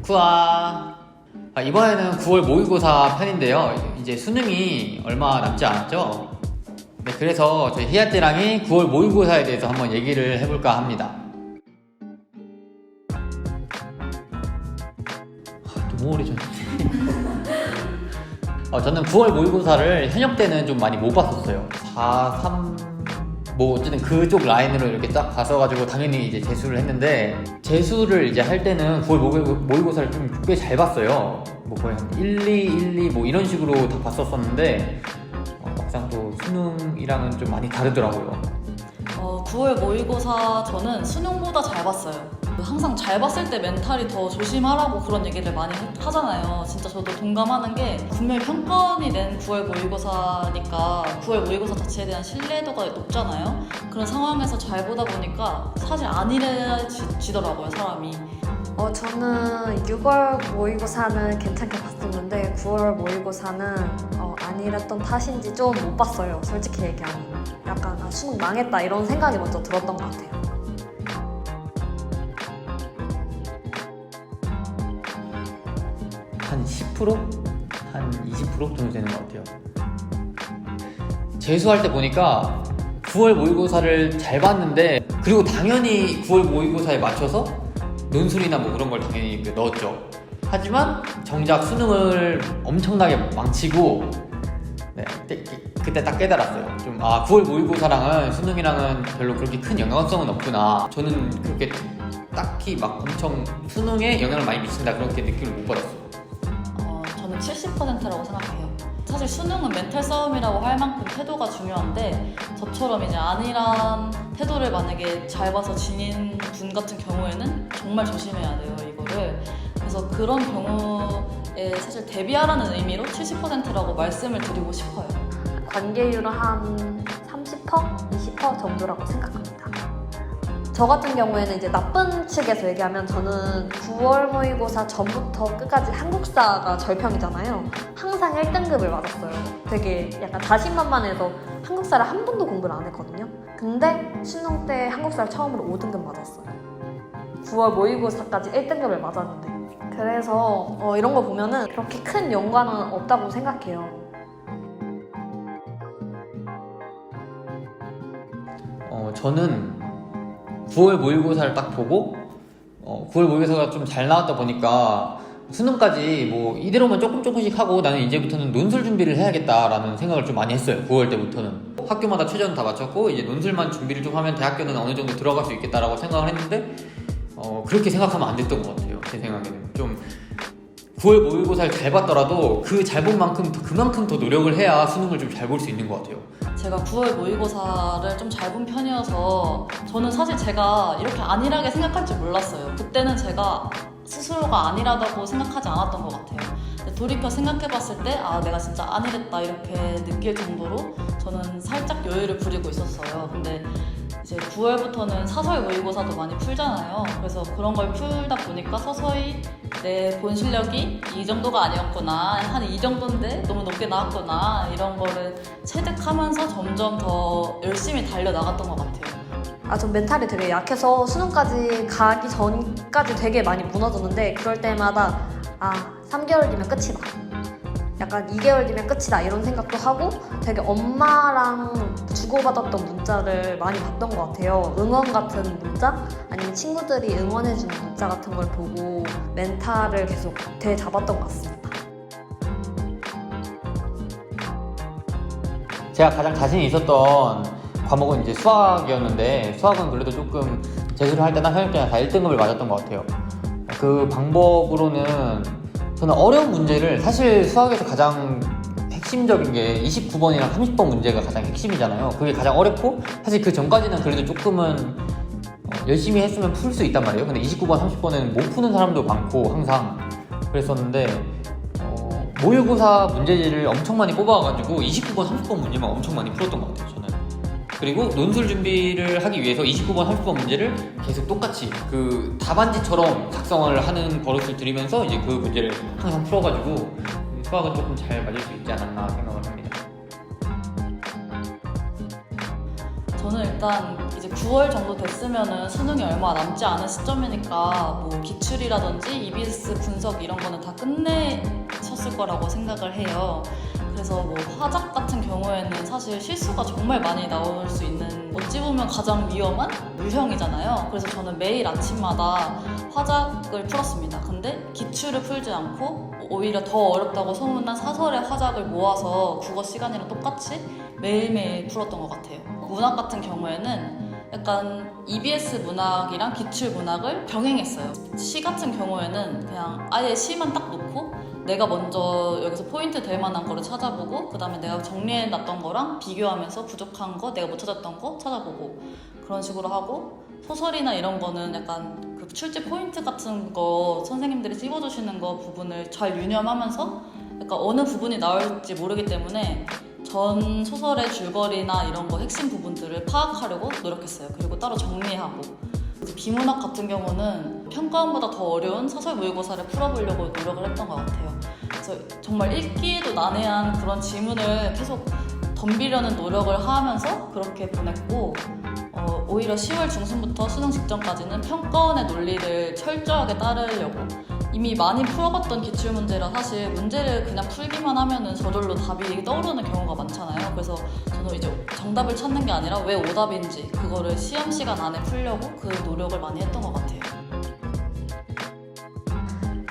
쿠아. 이번에는 9월 모의고사 편인데요. 이제 수능이 얼마 남지 않았죠? 네, 그래서 저희 희아띠랑이 9월 모의고사에 대해서 한번 얘기를 해볼까 합니다. 너무 오래전인데. 저는 9월 모의고사를 현역 때는 좀 많이 못 봤었어요. 4, 3, 뭐 어쨌든 그쪽 라인으로 이렇게 딱 봤어가지고 당연히 이제 재수를 했는데, 재수를 이제 할 때는 9월 모의고사를 좀 꽤 잘 봤어요. 뭐 거의 한 1, 2, 1, 2 뭐 이런 식으로 다 봤었었는데 막상 또 수능이랑은 좀 많이 다르더라고요. 9월 모의고사 저는 수능보다 잘 봤어요. 항상 잘 봤을 때 멘탈이 더 조심하라고 그런 얘기를 많이 하잖아요. 진짜 저도 동감하는 게, 분명히 평가원이 낸 9월 모의고사니까 9월 모의고사 자체에 대한 신뢰도가 높잖아요. 그런 상황에서 잘 보다 보니까 사실 안일해지더라고요, 사람이. 저는 6월 모의고사는 괜찮게 봤었는데 9월 모의고사는 아니랬던 탓인지 좀 못 봤어요. 솔직히 얘기하면 약간 수능 망했다 이런 생각이 먼저 들었던 것 같아요. 한 10%? 한 20% 정도 되는 것 같아요. 재수할 때 보니까 9월 모의고사를 잘 봤는데, 그리고 당연히 9월 모의고사에 맞춰서 논술이나 뭐 그런 걸 당연히 넣었죠. 하지만 정작 수능을 엄청나게 망치고, 네, 그때 딱 깨달았어요. 9월 모의고사랑은 수능이랑은 별로 그렇게 큰 연관성은 없구나. 저는 그렇게 딱히 막 엄청 수능에 영향을 많이 미친다 그렇게 느낌을 못 받았어요. 저는 70%라고 생각해요. 사실 수능은 멘탈 싸움이라고 할 만큼 태도가 중요한데, 저처럼 이제 안일한 태도를 만약에 잘 봐서 지닌 분 같은 경우에는 정말 조심해야 돼요, 이거를. 그래서 그런 경우에 사실 대비하라는 의미로 70%라고 말씀을 드리고 싶어요. 관계율은 한 30%? 20% 정도라고 생각합니다. 저 같은 경우에는 이제 나쁜 측에서 얘기하면, 저는 9월 모의고사 전부터 끝까지 한국사가 절평이잖아요. 항상 1등급을 맞았어요. 되게 약간 자신만만해서 한국사를 한 번도 공부를 안 했거든요. 근데 수능 때 한국사를 처음으로 5등급 맞았어요. 9월 모의고사까지 1등급을 맞았는데. 그래서 이런 거 보면은 그렇게 큰 연관은 없다고 생각해요. 저는 9월 모의고사를 딱 보고 9월 모의고사가 좀 잘 나왔다 보니까 수능까지 뭐 이대로만 조금씩 하고 나는 이제부터는 논술 준비를 해야겠다라는 생각을 좀 많이 했어요. 9월 때부터는 학교마다 최저는 다 마쳤고 이제 논술만 준비를 좀 하면 대학교는 어느 정도 들어갈 수 있겠다라고 생각을 했는데, 그렇게 생각하면 안 됐던 것 같아요. 제 생각에는 좀 9월 모의고사를 잘 봤더라도 그 잘 본 만큼 그만큼 더 노력을 해야 수능을 좀 잘 볼 수 있는 것 같아요. 제가 9월 모의고사를 좀 잘 본 편이어서 저는 사실 제가 이렇게 안일하게 생각할 줄 몰랐어요. 그때는 제가 스스로가 안일하다고 생각하지 않았던 것 같아요. 근데 돌이켜 생각해봤을 때 내가 진짜 안일했다 이렇게 느낄 정도로 저는 살짝 여유를 부리고 있었어요. 근데 이제 9월부터는 사설 모의고사도 많이 풀잖아요. 그래서 그런 걸 풀다 보니까 서서히 내 본 실력이 이 정도가 아니었구나, 한 이 정도인데 너무 높게 나왔구나, 이런 거를 체득하면서 점점 더 열심히 달려나갔던 것 같아요. 전 멘탈이 되게 약해서 수능까지 가기 전까지 되게 많이 무너졌는데, 그럴 때마다 3개월 뒤면 끝이다, 약간 2개월 뒤면 끝이다 이런 생각도 하고, 되게 엄마랑 주고받았던 문자를 많이 봤던 것 같아요. 응원 같은 문자? 아니면 친구들이 응원해주는 문자 같은 걸 보고 멘탈을 계속 되잡았던 것 같습니다. 제가 가장 자신이 있었던 과목은 이제 수학이었는데, 수학은 그래도 조금 재수를 할 때나 현역 때나 다 1등급을 맞았던 것 같아요. 그 방법으로는 저는 어려운 문제를, 사실 수학에서 가장 핵심적인 게 29번이랑 30번 문제가 가장 핵심이잖아요. 그게 가장 어렵고, 사실 그 전까지는 그래도 조금은 열심히 했으면 풀 수 있단 말이에요. 근데 29번, 30번은 못 푸는 사람도 많고 항상 그랬었는데, 모의고사 문제지를 엄청 많이 뽑아가지고 29번, 30번 문제만 엄청 많이 풀었던 것 같아요, 저는. 그리고 논술 준비를 하기 위해서 29번, 30번 문제를 계속 똑같이 그 답안지처럼 작성을 하는 버릇을 들이면서 이제 그 문제를 항상 풀어가지고 수학은 조금 잘 맞을 수 있지 않았나 생각을 합니다. 저는 일단 이제 9월 정도 됐으면은 수능이 얼마 남지 않은 시점이니까 뭐 기출이라든지 EBS 분석 이런 거는 다 끝내셨을 거라고 생각을 해요. 그래서 뭐 화작 같은 경우에는 사실 실수가 정말 많이 나올 수 있는, 어찌 보면 가장 위험한 유형이잖아요. 그래서 저는 매일 아침마다 화작을 풀었습니다. 근데 기출을 풀지 않고 오히려 더 어렵다고 소문난 사설의 화작을 모아서 국어 시간이랑 똑같이 매일매일 풀었던 것 같아요. 문학 같은 경우에는 약간 EBS 문학이랑 기출 문학을 병행했어요. 시 같은 경우에는 그냥 아예 시만 딱 놓고 내가 먼저 여기서 포인트 될 만한 거를 찾아보고 그 다음에 내가 정리해놨던 거랑 비교하면서 부족한 거, 내가 못 찾았던 거 찾아보고 그런 식으로 하고, 소설이나 이런 거는 약간 그 출제 포인트 같은 거 선생님들이 찝어주시는 거 부분을 잘 유념하면서 약간 어느 부분이 나올지 모르기 때문에 전 소설의 줄거리나 이런 거 핵심 부분들을 파악하려고 노력했어요. 그리고 따로 정리하고. 비문학 같은 경우는 평가원보다 더 어려운 사설 모의고사를 풀어보려고 노력을 했던 것 같아요. 그래서 정말 읽기에도 난해한 그런 지문을 계속 덤비려는 노력을 하면서 그렇게 보냈고, 오히려 10월 중순부터 수능 직전까지는 평가원의 논리를 철저하게 따르려고, 이미 많이 풀어봤던 기출문제라 사실 문제를 그냥 풀기만 하면은 저절로 답이 떠오르는 경우가 많잖아요. 그래서 저는 이제 정답을 찾는 게 아니라 왜 오답인지 그거를 시험 시간 안에 풀려고 그 노력을 많이 했던 것 같아요.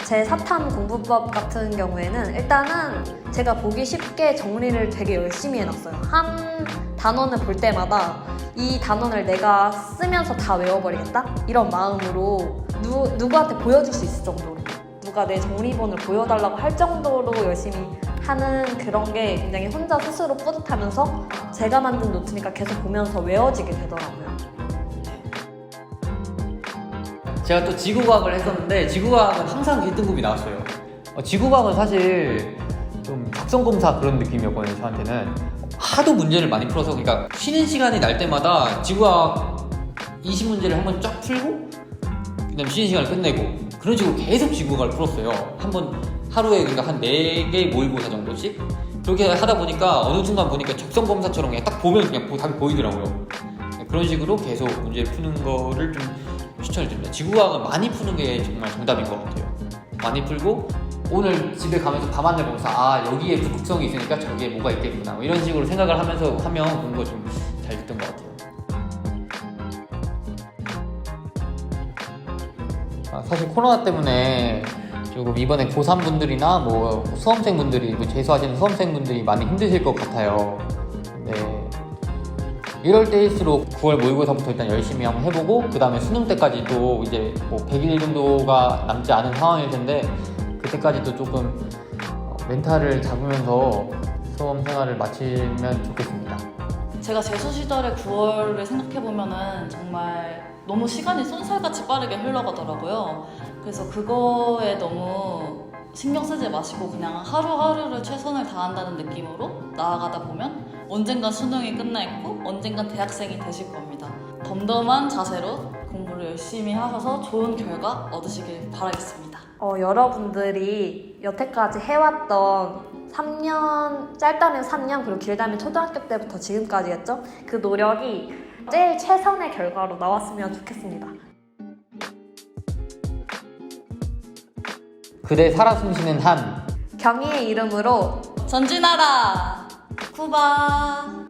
제 사탐 공부법 같은 경우에는 일단은 제가 보기 쉽게 정리를 되게 열심히 해놨어요. 한 단원을 볼 때마다 이 단원을 내가 쓰면서 다 외워버리겠다? 이런 마음으로 누구한테 보여줄 수 있을 정도로, 누가 내 정리본을 보여달라고 할 정도로 열심히 하는 그런 게 굉장히 혼자 스스로 뿌듯하면서 제가 만든 노트니까 계속 보면서 외워지게 되더라고요. 제가 또 지구과학을 했었는데 지구과학은 항상 1등급이 나왔어요. 지구과학은 사실 좀 작성검사 그런 느낌이었거든요. 저한테는 하도 문제를 많이 풀어서, 그러니까 쉬는 시간이 날 때마다 지구과학 20문제를 한번 쫙 풀고 그 다음에 쉬는 시간을 끝내고 그런 식으로 계속 지구과학을 풀었어요. 한번 하루에 그러니까 한 4개 모의고사 정도씩 그렇게 하다 보니까 어느 순간 보니까 작성검사처럼 그냥 딱 보면 그냥 답이 보이더라고요. 그런 식으로 계속 문제를 푸는 거를 좀 추천을 드립니다. 지구과학은 많이 푸는 게 정말 정답인 것 같아요. 많이 풀고 오늘 집에 가면서 밤하늘 보면서 아 여기에 북극성이 있으니까 저기에 뭐가 있겠구나 뭐 이런 식으로 생각을 하면서 하면 공부가 좀 잘 됐던 것 같아요. 사실 코로나 때문에 조금 이번에 고3 분들이나 뭐 수험생 분들이 뭐 재수하시는 수험생 분들이 많이 힘드실 것 같아요. 네. 이럴 때일수록 9월 모의고사부터 일단 열심히 한번 해보고 그 다음에 수능 때까지도 이제 뭐 100일 정도가 남지 않은 상황일 텐데 그때까지도 조금 멘탈을 잡으면서 수험 생활을 마치면 좋겠습니다. 제가 재수 시절의 9월을 생각해보면은 정말 너무 시간이 쏜살같이 빠르게 흘러가더라고요. 그래서 그거에 너무 신경 쓰지 마시고 그냥 하루하루를 최선을 다한다는 느낌으로 나아가다 보면 언젠가 수능이 끝나 있고 언젠가 대학생이 되실 겁니다. 덤덤한 자세로 공부를 열심히 하셔서 좋은 결과 얻으시길 바라겠습니다. 여러분들이 여태까지 해왔던 3년, 짧다면 3년, 그리고 길다면 초등학교 때부터 지금까지 했죠? 그 노력이 제일 최선의 결과로 나왔으면 좋겠습니다. 그대 살아 숨쉬는 한 경희의 이름으로 전진하라! 쿠바!